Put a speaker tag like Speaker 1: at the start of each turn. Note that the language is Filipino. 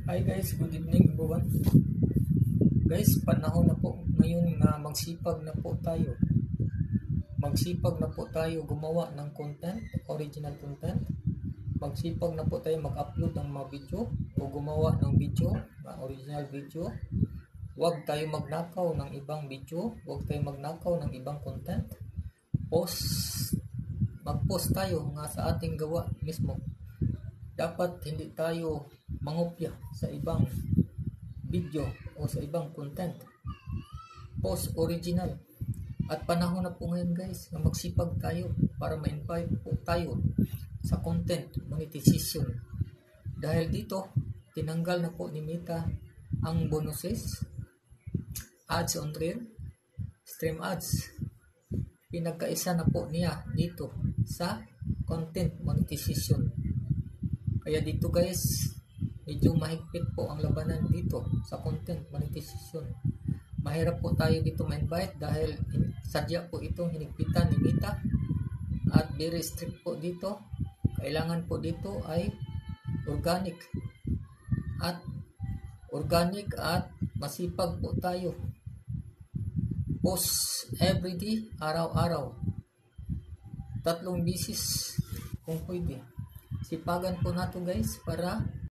Speaker 1: Hi guys, good evening everyone. Guys, panahon na po ngayon na magsipag na po tayo. Magsipag na po tayo gumawa ng content, original content. Magsipag na po tayo mag-upload ng mga video o gumawa ng video, original video. Huwag tayo magnakaw ng ibang video, huwag tayo magnakaw ng ibang content. Mag-post tayo nga sa ating gawa mismo. Dapat hindi tayo mangopya sa ibang video o sa ibang content. Post original. At panahon na po ngayon guys na magsipag tayo para ma-invite po tayo sa content monetization. Dahil dito, tinanggal na po ni Meta ang bonuses, ads on reel, stream ads. Pinagkaisa na po niya dito sa content monetization. Kaya dito guys, medyo mahigpit po ang labanan dito sa content monetization. Mahirap po tayo dito ma-invite dahil sadya po itong hinigpitan ni Meta at very strict po dito. Kailangan po dito ay organic at masipag po tayo. Post everyday, araw-araw. 3 beses kung pwede. Sipagan po nato guys para